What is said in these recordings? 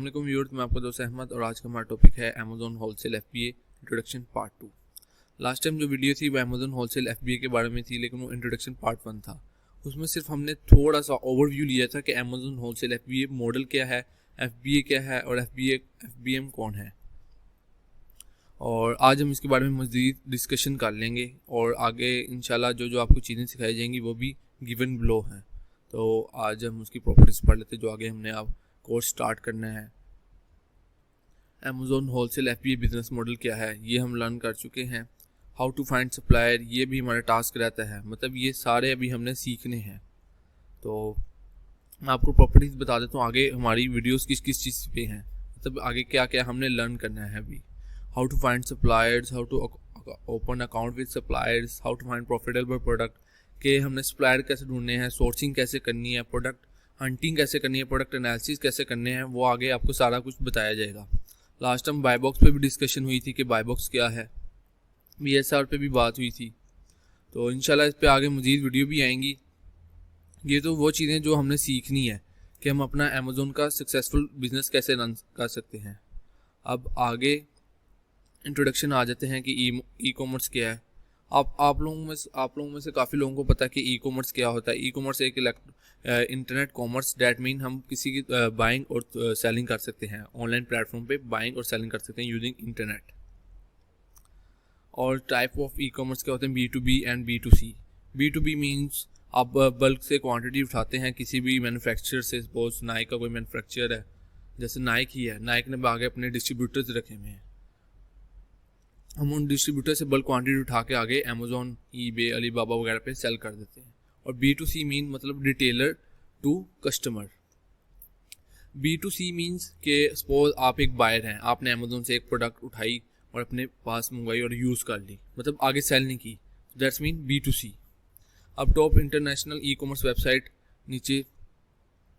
अस्सलाम वालेकुम व्यूअर्स, मैं आपका दोस्त अहमद और आज का हमारा टॉपिक है Amazon wholesale FBA introduction part 2। Last time जो वीडियो थी वो अमेज़न होलसेल एफबीए के बारे में थी, लेकिन वो इंट्रोडक्शन पार्ट 1 था। उसमें सिर्फ हमने थोड़ा सा ओवरव्यू लिया था कि अमेज़न होलसेल एफबीए मॉडल क्या है, एफबीए क्या है और एफबीएम कौन है। और आज हम इसके बारे में मज़ीद डिस्कशन कर लेंगे और आगे इंशाल्लाह जो जो आपको चीज़ें सिखाई जाएंगी वो भी गिवन बिलो हैं। तो आज हम उसकी प्रॉपर्टीज़ पढ़ लेते जो आगे हमने अब कोर्स स्टार्ट करना है। Amazon wholesale FBA business model क्या है ये हम लर्न कर चुके हैं। हाउ टू फाइंड सप्लायर ये भी हमारा टास्क रहता है, मतलब ये सारे अभी हमने सीखने हैं। तो मैं आपको प्रॉपर्टीज़ बता देता हूँ आगे हमारी वीडियोस किस किस चीज़ पे हैं, मतलब आगे क्या क्या हमने लर्न करना है अभी। How to find suppliers, how to open account with suppliers, how to find profitable product के हमने सप्लायर कैसे ढूंढने हैं, सोर्सिंग कैसे करनी है, प्रोडक्ट हंटिंग कैसे करनी है, प्रोडक्ट एनालिसिस कैसे करने हैं, वो आगे आपको सारा कुछ बताया जाएगा। लास्ट टाइम बाय बॉक्स पे भी डिस्कशन हुई थी कि बाय बॉक्स क्या है, बीएसआर पे भी बात हुई थी। तो इंशाल्लाह इस पे आगे मज़ीद वीडियो भी आएंगी। ये तो वो चीज़ें जो हमने सीखनी है कि हम अपना अमेज़न का सक्सेसफुल बिजनेस कैसे रन कर सकते हैं। अब आगे इंट्रोडक्शन आ जाते हैं कि ई कॉमर्स क्या है। आप लोगों में से काफ़ी लोगों को पता है कि ई कॉमर्स क्या होता है। ई कॉमर्स एक इंटरनेट कॉमर्स, डैट मीन हम किसी की बाइंग और सेलिंग कर सकते हैं, ऑनलाइन प्लेटफॉर्म पे बाइंग और सेलिंग कर सकते हैं यूजिंग इंटरनेट। और टाइप ऑफ ई कॉमर्स क्या होते हैं, B2B and B2C। B2B means आप बल्क से क्वांटिटी उठाते हैं किसी भी मैन्युफैक्चरर से। सपोज नाइक का कोई मैन्युफैक्चरर है, जैसे नाइक ही है, नाइक ने आगे अपने डिस्ट्रीब्यूटर्स रखे हुए हैं, हम उन डिस्ट्रीब्यूटर से बल्क क्वांटिटी उठा के आगे अमेज़न, ईबे, अलीबाबा वगैरह पे सेल कर देते हैं। और B2C मीन मतलब retailer to customer. B2C means के सपोज आप एक बायर हैं, आपने अमेज़न से एक प्रोडक्ट उठाई और अपने पास मंगवाई और यूज़ कर ली, मतलब आगे सेल नहीं की, दैट्स मीन B2C। अब top international e commerce website नीचे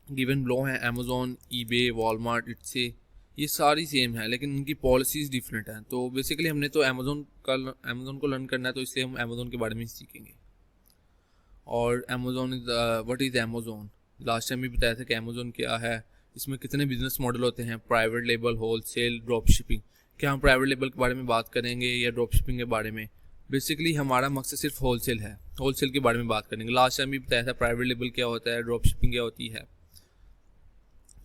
गिवन बिलो हैं, अमेज़न, ईबे, वॉलमार्ट, इट्से, ये सारी सेम है लेकिन इनकी पॉलिसीज़ डिफरेंट हैं। तो बेसिकली हमने तो अमेज़न को लर्न करना है, तो इसलिए हम अमेज़न के बारे में सीखेंगे। और Amazon what is Amazon, last time भी बताया था कि अमेज़न क्या है, इसमें कितने बिजनेस मॉडल होते हैं, private label, wholesale, drop shipping. क्या हम प्राइवेट लेबल के बारे में बात करेंगे या ड्रॉप शिपिंग के बारे में? बेसिकली हमारा मकसद सिर्फ होलसेल है, होलसेल के बारे में बात करेंगे। लास्ट टाइम भी बताया था प्राइवेट लेबल क्या होता है, ड्रॉप शिपिंग क्या होती है।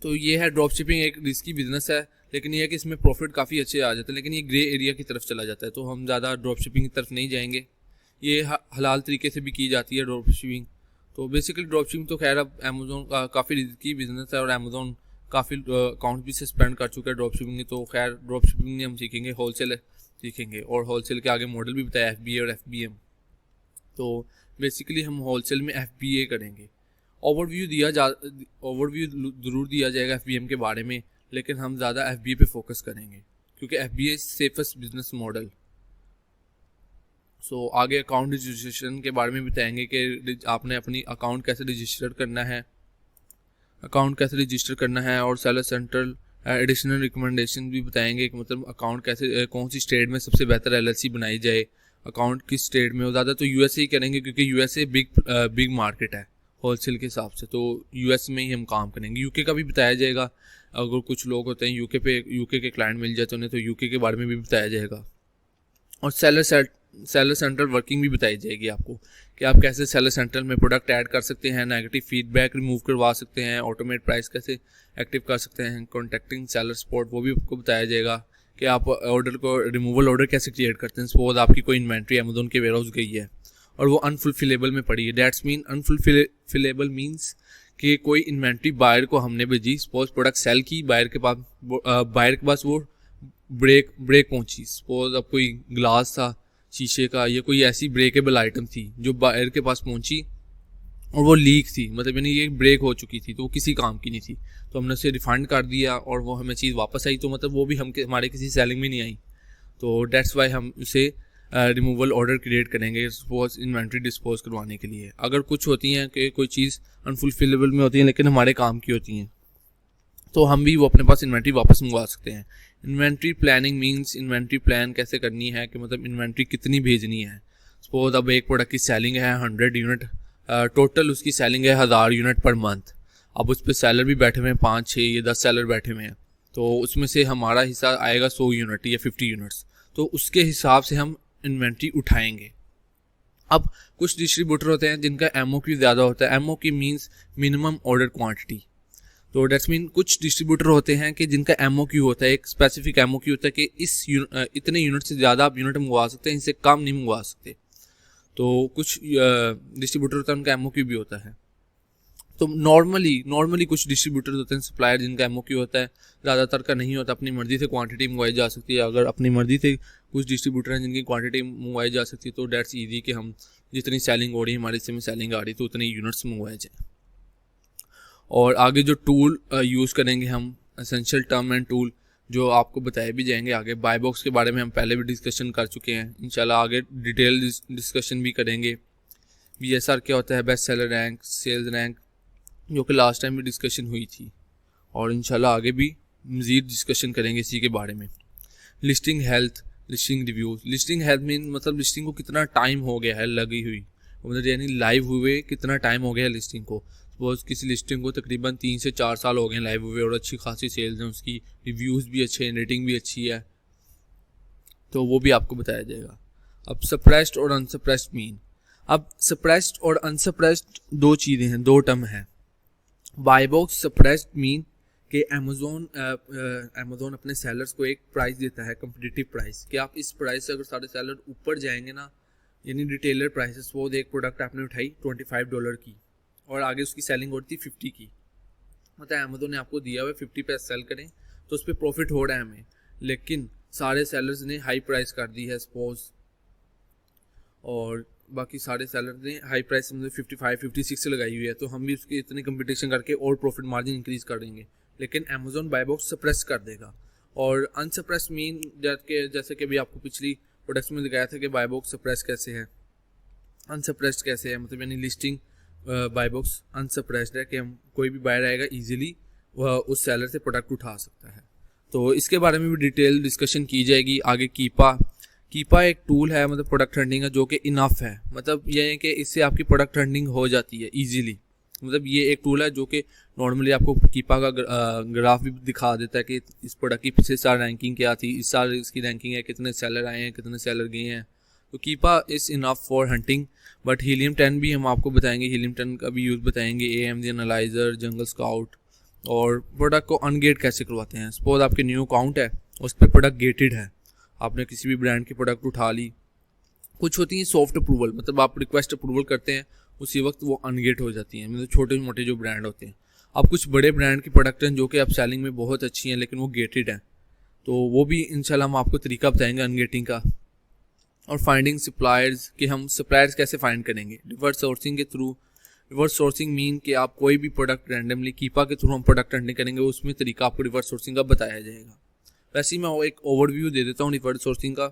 तो ये है, ड्रॉप शिपिंग एक रिस्की बिजनेस है, लेकिन ये है कि इसमें प्रॉफिट काफ़ी अच्छे आ जाते हैं, लेकिन ये ग्रे एरिया की तरफ चला जाता है, तो हम ज़्यादा ड्रॉप शिपिंग की तरफ नहीं जाएंगे। ये हलाल तरीके से भी की जाती है ड्रॉप शिपिंग। तो बेसिकली ड्रॉप शिपिंग तो खैर अब अमेज़न का काफ़ी रिस्की बिजनेस है और अमेज़न काफ़ी अकाउंट भी सस्पेंड कर चुका है ड्रॉप शिपिंग। तो खैर ड्रॉप शिपिंग नहीं हम सीखेंगे, होलसेल सीखेंगे। और होलसेल के आगे मॉडल भी बताया, FBA और FBM। तो बेसिकली हम होलसेल में FBA करेंगे। ओवरव्यू ज़रूर दिया जाएगा FBM के बारे में, लेकिन हम ज़्यादा FBA पे फोकस करेंगे क्योंकि FBA is safest business model. So आगे अकाउंट रजिस्ट्रेशन के बारे में बताएंगे कि आपने अपनी अकाउंट कैसे रजिस्टर करना है, और सेलर सेंट्रल एडिशनल रिकमेंडेशन भी बताएंगे कि मतलब अकाउंट कैसे, कौन सी स्टेट में सबसे बेहतर LLC बनाई जाए, अकाउंट किस स्टेट में हो। ज़्यादा तो USA ही करेंगे क्योंकि USA बिग मार्केट है होलसेल के हिसाब से, तो US में ही हम काम करेंगे। UK का भी बताया जाएगा, अगर कुछ लोग होते हैं UK के क्लाइंट मिल जाते हैं तो UK के बारे में भी बताया जाएगा। और सेलर सेंट्रल वर्किंग भी बताई जाएगी आपको कि आप कैसे सेलर सेंट्रल में प्रोडक्ट ऐड कर सकते हैं, नेगेटिव फीडबैक रिमूव करवा सकते हैं, ऑटोमेट प्राइस कैसे एक्टिव कर सकते हैं, कॉन्टैक्टिंग सेलर सपोर्ट वो भी आपको बताया जाएगा कि आप ऑर्डर को रिमूवल ऑर्डर कैसे क्रिएट करते हैं। सपोज आपकी कोई इन्वेंट्री अमेज़न के वेयरहाउस गई है और वो अनफुलफिलेबल में पड़ी है, दैट्स मीन अनफुलफिलेबल मीन्स कि कोई इन्वेंट्री बायर को हमने भेजी, सपोज प्रोडक्ट सेल की, बायर के पास वो ब्रेक पहुंची। सपोज अब कोई ग्लास था शीशे का या कोई ऐसी ब्रेकेबल आइटम थी जो बायर के पास पहुंची और वो लीक थी, मतलब यानी ये ब्रेक हो चुकी थी, तो वो किसी काम की नहीं थी, तो हमने उसे रिफंड कर दिया और वो हमें चीज़ वापस आई, तो मतलब वो भी हमारे किसी सेलिंग में नहीं आई। तो डेट्स वाई हम उसे रिमूवल ऑर्डर क्रिएट करेंगे सपोज इन्वेंट्री डिस्पोज करवाने के लिए। अगर कुछ होती हैं कि कोई चीज़ अनफुलफिलेबल में होती है लेकिन हमारे काम की होती हैं, तो हम भी वो अपने पास इन्वेंट्री वापस मंगवा सकते हैं। Inventory planning means inventory plan कैसे करनी है कि मतलब इन्वेंट्री कितनी भेजनी है। सपोज अब एक प्रोडक्ट की सेलिंग है 100 यूनिट, टोटल उसकी सेलिंग है 1000 यूनिट पर मंथ। अब उस पर सेलर भी बैठे हुए हैं 5, 6 या 10 सेलर बैठे हुए हैं, तो उसमें से हमारा हिस्सा आएगा 100 यूनिट या 50 यूनिट्स, तो उसके हिसाब से हम इन्वेंट्री उठाएंगे। अब कुछ डिस्ट्रीब्यूटर होते हैं जिनका MOQ ज़्यादा होता है। MOQ means minimum order quantity. तो डेट्स मीन कुछ डिस्ट्रीब्यूटर होते हैं कि जिनका MOQ होता है, एक स्पेसिफिक MOQ होता है कि इतने यूनिट से ज़्यादा आप यूनिट मंगवा सकते हैं, इससे कम नहीं मंगवा सकते। तो कुछ डिस्ट्रीब्यूटर होता है उनका MOQ भी होता है। तो नॉर्मली कुछ डिस्ट्रीब्यूटर होते हैं, सप्लायर, जिनका MOQ होता है, ज़्यादातर का नहीं होता। अपनी मर्जी से क्वांटिटी मंगवाई जा सकती है। अगर अपनी मर्जी से कुछ डिस्ट्रीब्यूटर हैं जिनकी क्वांटिटी मंगवाई जा सकती है, तो डेट्स ईजी कि हम जितनी सेलिंग हो रही है, हमारे में सेलिंग आ रही तो उतनी यूनिट्स मंगवाए जाए। और आगे जो टूल यूज़ करेंगे हम, एसेंशियल टर्म एंड टूल, जो आपको बताए भी जाएंगे आगे। बाय बॉक्स के बारे में हम पहले भी डिस्कशन कर चुके हैं, इंशाल्लाह आगे डिटेल डिस्कशन भी करेंगे। BSR क्या होता है, best seller rank, sales rank, जो कि लास्ट टाइम भी डिस्कशन हुई थी, और इंशाल्लाह आगे भी मज़ीद डिस्कशन करेंगे इसी के बारे में। Listing health, listing reviews. Listing health mean मतलब लिस्टिंग को कितना टाइम हो गया है लगी हुई, मतलब यानी लाइव हुए कितना टाइम हो गया है लिस्टिंग को। सपोज किसी लिस्टिंग को तकरीबन 3 से 4 साल हो गए लाइव हुए और अच्छी खासी सेल्स हैं, उसकी रिव्यूज़ भी अच्छे हैं, रेटिंग भी अच्छी है, तो वो भी आपको बताया जाएगा। अब सप्रेस्ड और अनसप्रेस्ड मीन। अब सप्रेस्ड और अनसप्रेस्ड दो चीज़ें हैं, दो टर्म हैं। बाय बॉक्स सप्रेस्ड मीन कि अमेज़ोन अपने सेलर्स को एक प्राइस देता है, कम्पिटिटिव प्राइस, कि आप इस प्राइस से अगर सारे सेलर ऊपर जाएंगे ना, यानी रिटेलर प्राइसेस, वो एक प्रोडक्ट आपने उठाई $25 की और आगे उसकी सेलिंग होती है 50 की, मतलब अमेज़ोन ने आपको दिया हुआ 50 पे सेल करें तो उस पर प्रॉफिट हो रहा है हमें, लेकिन सारे सेलर्स ने हाई प्राइस कर दी है सपोज, और बाकी सारे सेलर ने हाई प्राइस मतलब 55 56 लगाई हुई है, तो हम भी उसकी इतनी कंपटीशन करके और प्रॉफिट मार्जिन इंक्रीज कर देंगे, लेकिन अमेज़ोन बाय बॉक्स सप्रेस कर देगा। और अनसप्रेस मीन जैसे कि अभी आपको पिछली प्रोडक्ट्स में दिखाया था कि बाय बॉक्स सप्रेस कैसे है, अनसप्रेस्ड कैसे है, मतलब यानी लिस्टिंग बाय बॉक्स अनसप्रेस्ड है कि हम कोई भी बायर आएगा ईजिली वह उस सेलर से प्रोडक्ट उठा सकता है। तो इसके बारे में भी डिटेल डिस्कशन की जाएगी आगे। कीपा एक टूल है, मतलब प्रोडक्ट हंटिंग का, जो कि इनफ है, मतलब ये है कि इससे आपकी प्रोडक्ट हंटिंग हो जाती है ईजिली। मतलब ये एक टूल है जो कि नॉर्मली आपको कीपा का ग्राफ भी दिखा देता है कि इस प्रोडक्ट की पिछले साल रैंकिंग क्या थी, इस साल इसकी रैंकिंग है, कितने सेलर आए हैं, कितने सेलर गए हैं। तो Keepa is enough for hunting. But Helium 10 भी हम आपको बताएंगे, हीलियम 10 का भी यूज़ बताएंगे, AMD एनालाइजर, जंगल स्काउट, और प्रोडक्ट को अनगेट कैसे करवाते हैं। सपोज आपके न्यू अकाउंट है, उस पर प्रोडक्ट गेटेड है, आपने किसी भी ब्रांड की प्रोडक्ट उठा ली। कुछ होती है सॉफ्ट अप्रूवल, मतलब आप रिक्वेस्ट अप्रूवल करते हैं उसी वक्त वो अनगेट हो जाती हैं, मतलब छोटे मोटे जो ब्रांड होते हैं। अब कुछ बड़े ब्रांड की प्रोडक्ट हैं जो कि अब सेलिंग में बहुत अच्छी हैं लेकिन वो गेटेड हैं, तो वो भी इंशाल्लाह हम आपको तरीका बताएंगे अनगेटिंग का। और फाइंडिंग सप्लायर्स, कि हम सप्लायर्स कैसे फाइंड करेंगे रिवर्स सोर्सिंग के थ्रू। रिवर्स सोर्सिंग मीन कि आप कोई भी प्रोडक्ट रैंडमली कीपा के थ्रू हम प्रोडक्ट हंटिंग करेंगे, उसमें तरीका आपको रिवर्स सोर्सिंग का बताया जाएगा। वैसे ही मैं एक ओवरव्यू दे देता हूँ रिवर्स सोर्सिंग का।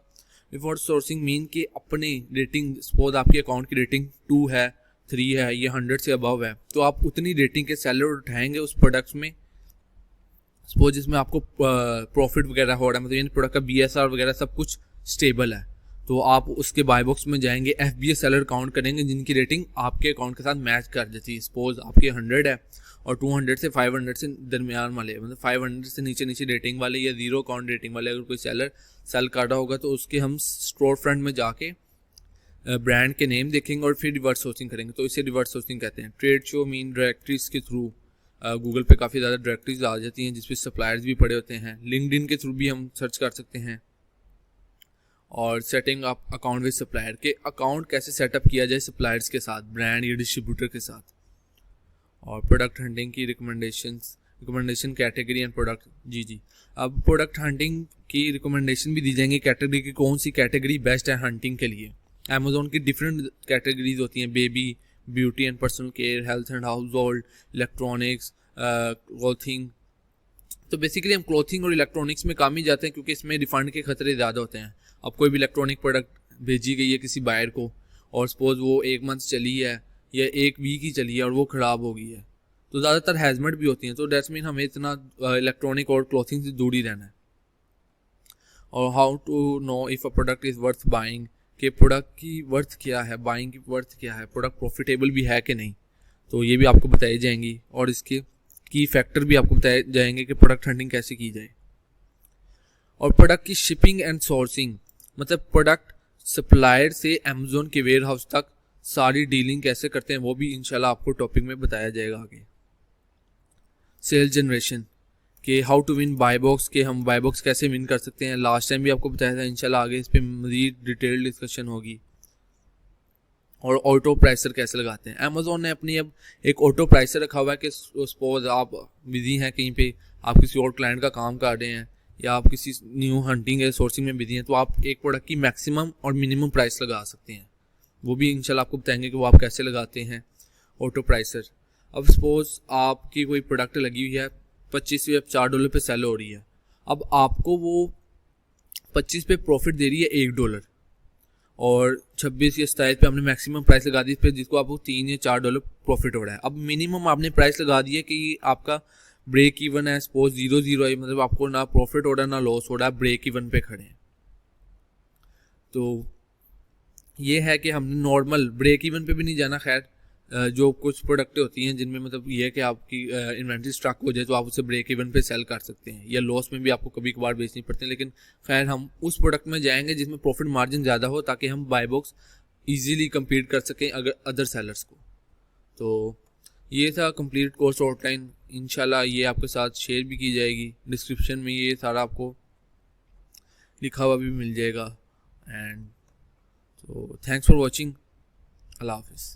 रिवर्स सोर्सिंग मीन कि अपने रेटिंग, सपोज आपके अकाउंट की रेटिंग 2 है, 3 है, ये 100 से अबव है, तो आप उतनी रेटिंग के सेलर उठाएंगे उस प्रोडक्ट्स में, सपोज जिसमें आपको प्रॉफिट वगैरह हो रहा है, मतलब यानी प्रोडक्ट का BSR वगैरह सब कुछ स्टेबल है, तो आप उसके बाय बॉक्स में जाएंगे, FBA सेलर काउंट करेंगे जिनकी रेटिंग आपके अकाउंट के साथ मैच कर जाती है। सपोज आपके 100 है और 200 से 500 से दरमियान वाले, मतलब 500 से नीचे रेटिंग वाले या 0 अकाउंट रेटिंग वाले अगर कोई सेलर सेल कर रहा होगा, तो उसके हम स्टोर फ्रंट में जाके ब्रांड के नेम देखेंगे और फिर रिवर्स सोर्सिंग करेंगे, तो इसे रिवर्स सोर्सिंग कहते हैं। ट्रेड शो मीन डायरेक्टरीज के थ्रू, गूगल पे काफ़ी ज़्यादा डायरेक्टरीज आ जाती हैं जिसपे सप्लायर्स भी पड़े होते हैं। लिंक्डइन के थ्रू भी हम सर्च कर सकते हैं। और setting up account with supplier, के अकाउंट कैसे सेटअप किया जाए सप्लायर्स के साथ, ब्रांड या डिस्ट्रीब्यूटर के साथ। और प्रोडक्ट हंटिंग की रिकमेंडेशन कैटेगरी एंड प्रोडक्ट। जी अब प्रोडक्ट हंटिंग की रिकमेंडेशन भी दी जाएंगी, कैटेगरी की कौन सी कैटेगरी बेस्ट है हंटिंग के लिए। अमेज़ोन की डिफरेंट कैटेगरीज होती हैं, baby, beauty and personal care, health and house hold, electronics, clothing. तो बेसिकली हम क्लॉथिंग और इलेक्ट्रॉनिक्स में काम ही जाते हैं क्योंकि इसमें रिफंड के खतरे ज़्यादा होते हैं। अब कोई भी इलेक्ट्रॉनिक प्रोडक्ट भेजी गई है किसी बायर को और सपोज वो 1 मंथ चली है या 1 वीक ही चली है और वो ख़राब हो गई है, तो ज़्यादातर हैजमेट भी होती हैं, तो दैट्स मीन हमें इतना इलेक्ट्रॉनिक और क्लॉथिंग से दूर ही रहना है। और how to know if a product is worth buying, कि प्रोडक्ट की वर्थ क्या है, बाइंग की वर्थ क्या है, प्रोडक्ट प्रॉफिटेबल भी है कि नहीं, तो ये भी आपको बताई जाएंगी। और इसके की फैक्टर भी आपको बताए जाएंगे कि प्रोडक्ट हंटिंग कैसे की जाए। और प्रोडक्ट की शिपिंग एंड सोर्सिंग, मतलब प्रोडक्ट सप्लायर से अमेजोन के वेयर हाउस तक सारी डीलिंग कैसे करते हैं, वो भी इंशाल्लाह आपको टॉपिक में बताया जाएगा आगे। सेल जनरेशन कि how to win buy box, के हम बाय बॉक्स कैसे विन कर सकते हैं, लास्ट टाइम भी आपको बताया था, इंशाल्लाह आगे इस पर मज़ीद डिटेल डिस्कशन होगी। और ऑटो प्राइसर कैसे लगाते हैं, अमेजोन ने अपनी अब एक ऑटो प्राइसर रखा हुआ है कि सपोज आप बिजी हैं कहीं पे, आप किसी और क्लाइंट का काम कर रहे हैं या आप किसी न्यू हंटिंग या सोर्सिंग में बिजी हैं, तो आप एक प्रोडक्ट की मैक्सिमम और मिनिमम प्राइस लगा सकते हैं। वो भी इंशाल्लाह आपको बताएंगे कि वो आप कैसे लगाते हैं ऑटो प्राइसर। अब सपोज आपकी कोई प्रोडक्ट लगी हुई है 25 या $4 पे सेल हो रही है, अब आपको वो 25 पे प्रॉफिट दे रही है $1 और 26 या 27 पे आपने मैक्सिमम प्राइस लगा दी फिर जिसको आपको $3 या $4 प्रॉफिट हो रहा है। अब मिनिमम आपने प्राइस लगा दी है कि आपका ब्रेक इवन है, सपोज 0-0 है, मतलब आपको ना प्रॉफिट हो रहा है ना लॉस हो रहा है, ब्रेक इवन पे खड़े हैं। तो ये है कि हमने नॉर्मल ब्रेक इवन पे भी नहीं जाना। खैर जो कुछ प्रोडक्टें होती हैं जिनमें मतलब ये है कि आपकी इन्वेंट्री स्टॉक हो जाए तो आप उसे ब्रेक इवन पे सेल कर सकते हैं, या लॉस में भी आपको कभी कभार बेचनी पड़ती है, लेकिन खैर हम उस प्रोडक्ट में जाएंगे जिसमें प्रॉफिट मार्जिन ज़्यादा हो ताकि हम बाय बॉक्स ईजीली कम्पीट कर सकें अगर अदर सेलर्स को। तो ये था कंप्लीट कोर्स आउटलाइन, इंशाल्लाह ये आपके साथ शेयर भी की जाएगी, डिस्क्रिप्शन में ये सारा आपको लिखा हुआ भी मिल जाएगा। एंड तो थैंक्स फॉर वॉचिंग, अल्लाह हाफिज़।